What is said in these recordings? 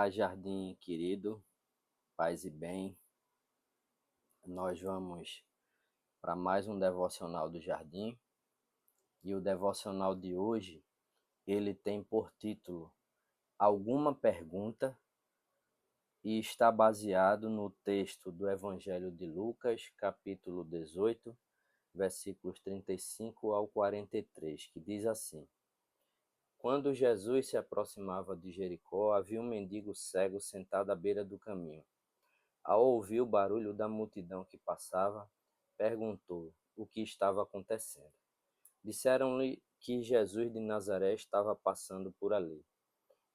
Olá, jardim querido, paz e bem. Nós vamos para mais um devocional do jardim e o devocional de hoje, ele tem por título Alguma Pergunta e está baseado no texto do Evangelho de Lucas, capítulo 18, versículos 35 ao 43, que diz assim: Quando Jesus se aproximava de Jericó, havia um mendigo cego sentado à beira do caminho. Ao ouvir o barulho da multidão que passava, perguntou o que estava acontecendo. Disseram-lhe que Jesus de Nazaré estava passando por ali.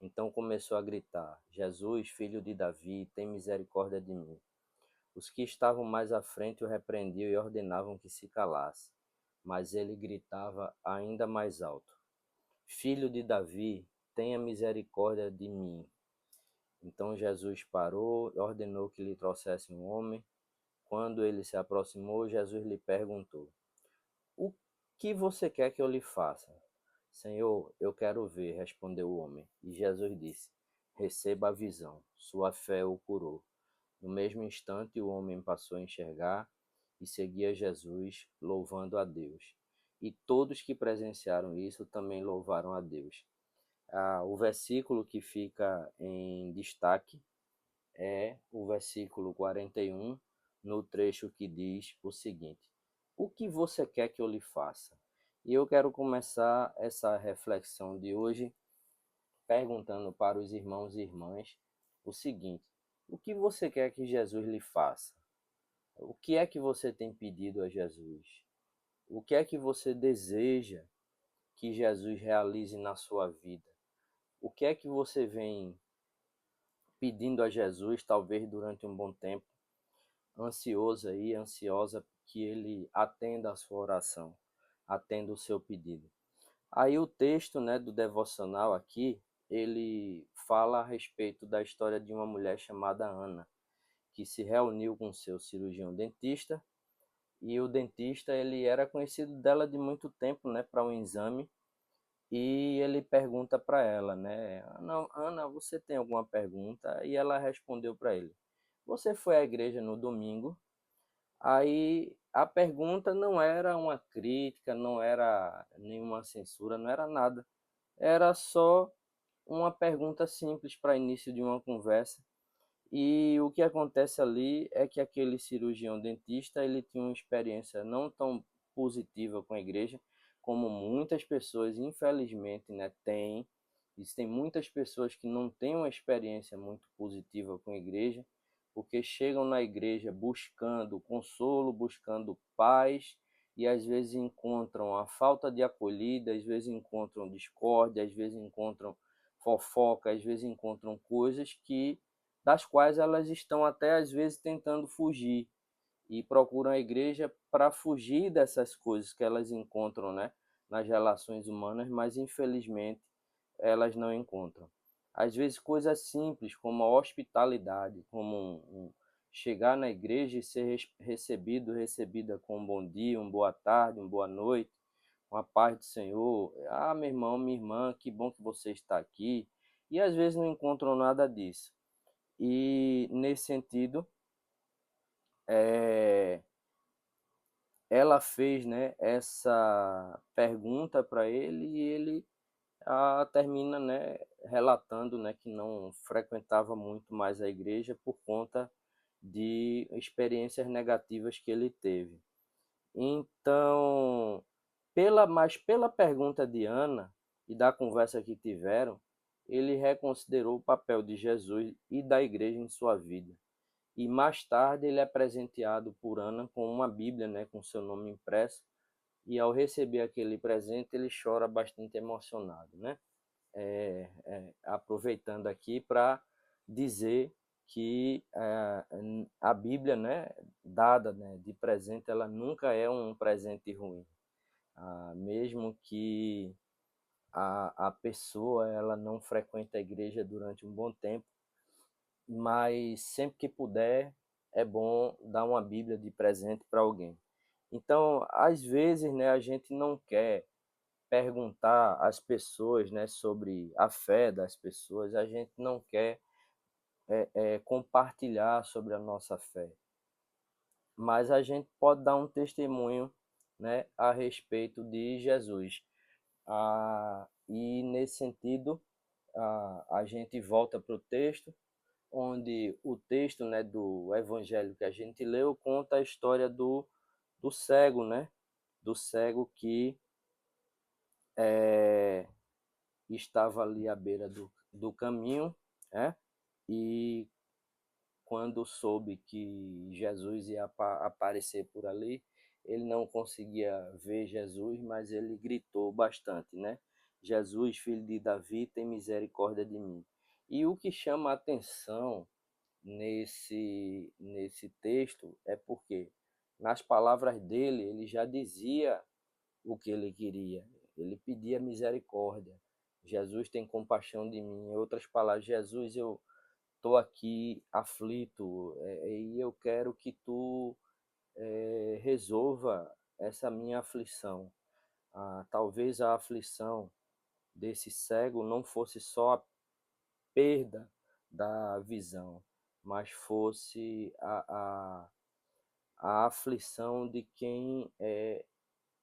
Então começou a gritar: Jesus, filho de Davi, tem misericórdia de mim. Os que estavam mais à frente o repreendiam e ordenavam que se calasse. Mas ele gritava ainda mais alto: Filho de Davi, tenha misericórdia de mim. Então Jesus parou e ordenou que lhe trouxesse um homem. Quando ele se aproximou, Jesus lhe perguntou: O que você quer que eu lhe faça? Senhor, eu quero ver, respondeu o homem. E Jesus disse: Receba a visão, sua fé o curou. No mesmo instante, o homem passou a enxergar e seguia Jesus, louvando a Deus. E todos que presenciaram isso também louvaram a Deus. O versículo que fica em destaque é o versículo 41, no trecho que diz o seguinte: O que você quer que eu lhe faça? E eu quero começar essa reflexão de hoje perguntando para os irmãos e irmãs o seguinte: o que você quer que Jesus lhe faça? O que é que você tem pedido a Jesus? O que é que você deseja que Jesus realize na sua vida? O que é que você vem pedindo a Jesus, talvez durante um bom tempo, ansiosa que ele atenda a sua oração, atenda o seu pedido. Aí o texto, né, do devocional aqui, ele fala a respeito da história de uma mulher chamada Ana, que se reuniu com seu cirurgião dentista, e o dentista ele era conhecido dela de muito tempo, né, para um exame, e ele pergunta para ela, né, Ana, você tem alguma pergunta? E ela respondeu para ele: Você foi à igreja no domingo? Aí a pergunta não era uma crítica, não era nenhuma censura, não era nada. Era só uma pergunta simples para início de uma conversa. E o que acontece ali é que aquele cirurgião dentista, ele tinha uma experiência não tão positiva com a igreja, como muitas pessoas, infelizmente, né, têm. Existem muitas pessoas que não têm uma experiência muito positiva com a igreja, porque chegam na igreja buscando consolo, buscando paz, e às vezes encontram a falta de acolhida, às vezes encontram discórdia, às vezes encontram fofoca, às vezes encontram coisas das quais elas estão até às vezes tentando fugir e procuram a igreja para fugir dessas coisas que elas encontram, né, nas relações humanas, mas infelizmente elas não encontram. Às vezes coisas simples como a hospitalidade, como chegar na igreja e ser recebida com um bom dia, uma boa tarde, uma boa noite, com a paz do Senhor. Meu irmão, minha irmã, que bom que você está aqui. E às vezes não encontram nada disso. E nesse sentido, é, ela fez, né, essa pergunta para ele e ele termina, né, relatando, né, que não frequentava muito mais a igreja por conta de experiências negativas que ele teve. Então, pela pergunta de Ana e da conversa que tiveram, ele reconsiderou o papel de Jesus e da igreja em sua vida. E mais tarde ele é presenteado por Ana com uma Bíblia, né, com seu nome impresso, e ao receber aquele presente ele chora bastante emocionado, né? Aproveitando aqui para dizer que a Bíblia, né, dada, né, de presente, ela nunca é um presente ruim. Mesmo que a pessoa ela não frequente a igreja durante um bom tempo, mas sempre que puder é bom dar uma Bíblia de presente para alguém. Então, às vezes, né, a gente não quer perguntar às pessoas, né, sobre a fé das pessoas, a gente não quer compartilhar sobre a nossa fé, mas a gente pode dar um testemunho, né, a respeito de Jesus. E nesse sentido, a gente volta para o texto, onde o texto, né, do evangelho que a gente leu conta a história do cego, né? Do cego que estava ali à beira do caminho, né? E quando soube que Jesus ia aparecer por ali, ele não conseguia ver Jesus, mas ele gritou bastante, né? Jesus, filho de Davi, tem misericórdia de mim. E o que chama a atenção nesse texto é porque, nas palavras dele, ele já dizia o que ele queria. Ele pedia misericórdia. Jesus tem compaixão de mim. Em outras palavras, Jesus, eu estou aqui aflito e eu quero que tu resolva essa minha aflição. Talvez a aflição desse cego não fosse só a perda da visão, mas fosse a aflição de quem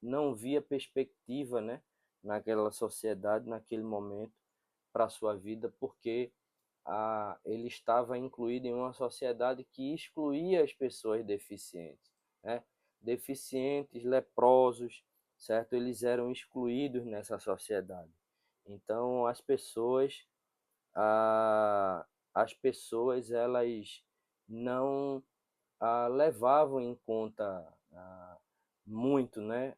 não via perspectiva, né, naquela sociedade, naquele momento, para a sua vida, porque ele estava incluído em uma sociedade que excluía as pessoas deficientes, né? Deficientes, leprosos, certo? Eles eram excluídos nessa sociedade. Então, as pessoas elas não levavam em conta muito, né?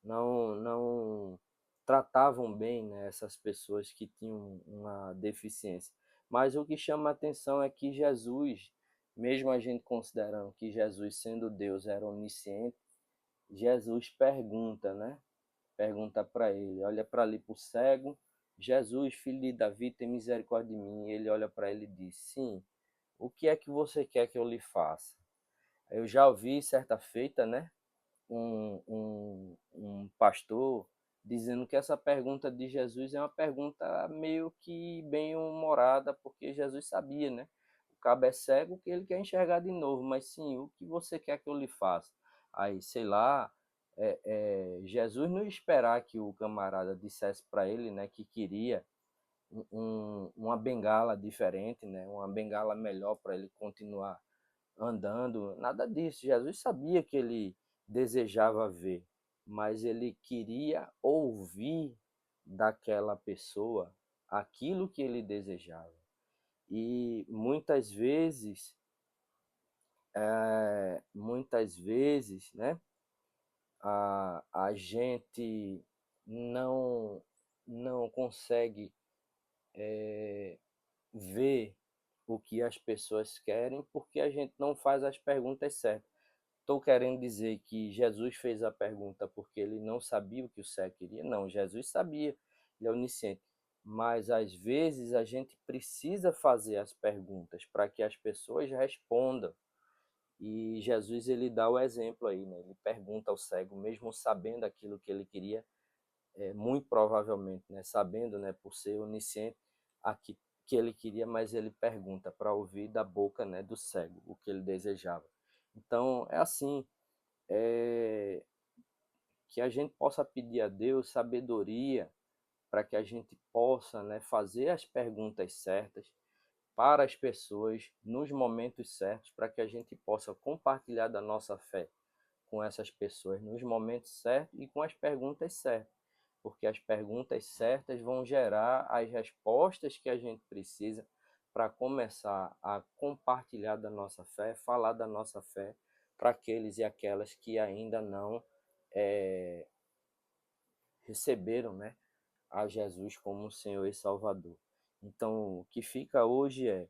Não tratavam bem, né, essas pessoas que tinham uma deficiência. Mas o que chama a atenção é que Jesus, mesmo a gente considerando que Jesus, sendo Deus, era onisciente, Jesus pergunta, né? Pergunta para ele, olha para ali para o cego, Jesus, filho de Davi, tem misericórdia de mim. E ele olha para ele e diz, sim, o que é que você quer que eu lhe faça? Eu já ouvi certa feita, né, um pastor dizendo que essa pergunta de Jesus é uma pergunta meio que bem humorada, porque Jesus sabia, né? O cabo é cego que ele quer enxergar de novo, mas sim, o que você quer que eu lhe faça? Aí, sei lá, Jesus não ia esperar que o camarada dissesse para ele, né, que queria uma bengala diferente, né, uma bengala melhor para ele continuar andando, nada disso. Jesus sabia que ele desejava ver, mas ele queria ouvir daquela pessoa aquilo que ele desejava. E muitas vezes, né, a gente não não consegue ver o que as pessoas querem porque a gente não faz as perguntas certas. Estou querendo dizer que Jesus fez a pergunta porque ele não sabia o que o cego queria? Não, Jesus sabia, ele é onisciente. Mas às vezes a gente precisa fazer as perguntas para que as pessoas respondam. E Jesus ele dá o exemplo aí, né? Ele pergunta ao cego, mesmo sabendo aquilo que ele queria, muito provavelmente, né? Sabendo, né, por ser onisciente, aqui que ele queria, mas ele pergunta para ouvir da boca, né, do cego o que ele desejava. Então é assim, é, que a gente possa pedir a Deus sabedoria para que a gente possa, né, fazer as perguntas certas para as pessoas nos momentos certos, para que a gente possa compartilhar da nossa fé com essas pessoas nos momentos certos e com as perguntas certas, porque as perguntas certas vão gerar as respostas que a gente precisa para começar a compartilhar da nossa fé, falar da nossa fé para aqueles e aquelas que ainda não é, receberam, né, a Jesus como Senhor e Salvador. Então, o que fica hoje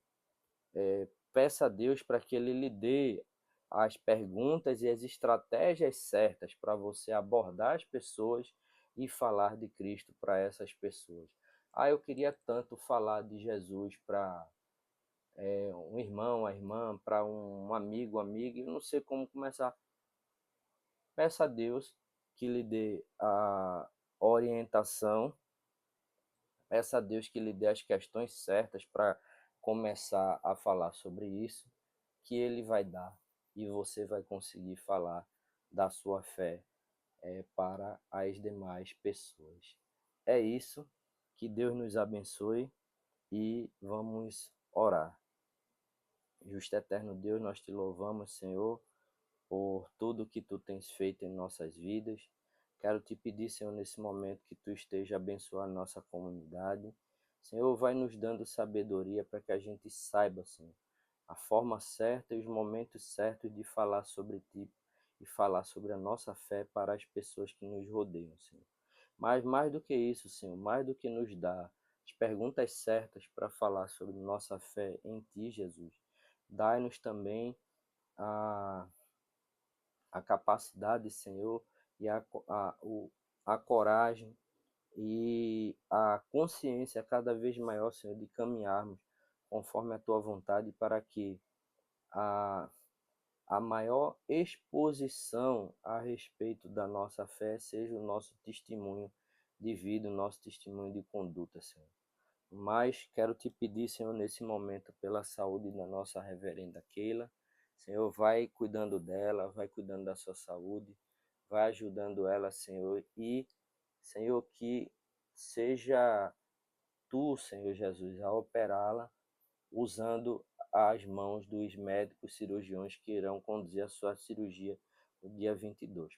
peça a Deus para que Ele lhe dê as perguntas e as estratégias certas para você abordar as pessoas e falar de Cristo para essas pessoas. Eu queria tanto falar de Jesus para um irmão, a irmã, para um amigo, amiga, eu não sei como começar. Peça a Deus que lhe dê a orientação, peça a Deus que lhe dê as questões certas para começar a falar sobre isso, que Ele vai dar e você vai conseguir falar da sua fé para as demais pessoas. É isso, que Deus nos abençoe e vamos orar. Justo eterno Deus, nós te louvamos, Senhor, por tudo que tu tens feito em nossas vidas. Quero te pedir, Senhor, nesse momento que tu esteja abençoando nossa comunidade. Senhor, vai nos dando sabedoria para que a gente saiba, Senhor, a forma certa e os momentos certos de falar sobre ti e falar sobre a nossa fé para as pessoas que nos rodeiam, Senhor. Mas mais do que isso, Senhor, mais do que nos dar as perguntas certas para falar sobre nossa fé em ti, Jesus, dai-nos também a capacidade, Senhor, e a coragem e a consciência cada vez maior, Senhor, de caminharmos conforme a tua vontade para que a, a maior exposição a respeito da nossa fé seja o nosso testemunho de vida, o nosso testemunho de conduta, Senhor. Mas quero te pedir, Senhor, nesse momento, pela saúde da nossa reverenda Keila. Senhor, vai cuidando dela, vai cuidando da sua saúde, vai ajudando ela, Senhor, e, Senhor, que seja tu, Senhor Jesus, a operá-la, usando as mãos dos médicos cirurgiões que irão conduzir a sua cirurgia no dia 22.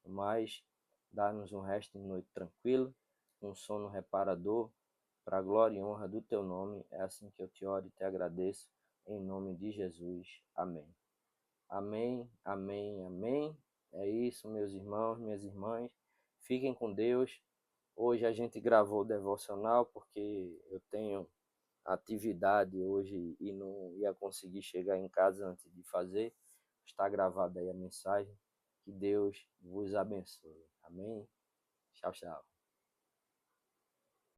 Mas dá-nos um resto de noite tranquilo, um sono reparador, para a glória e honra do teu nome. É assim que eu te oro e te agradeço, em nome de Jesus. Amém. Amém, amém, amém. É isso, meus irmãos, minhas irmãs. Fiquem com Deus. Hoje a gente gravou o devocional porque eu tenho atividade hoje e não ia conseguir chegar em casa antes de fazer. Está gravada aí a mensagem. Que Deus vos abençoe. Amém. Tchau, tchau.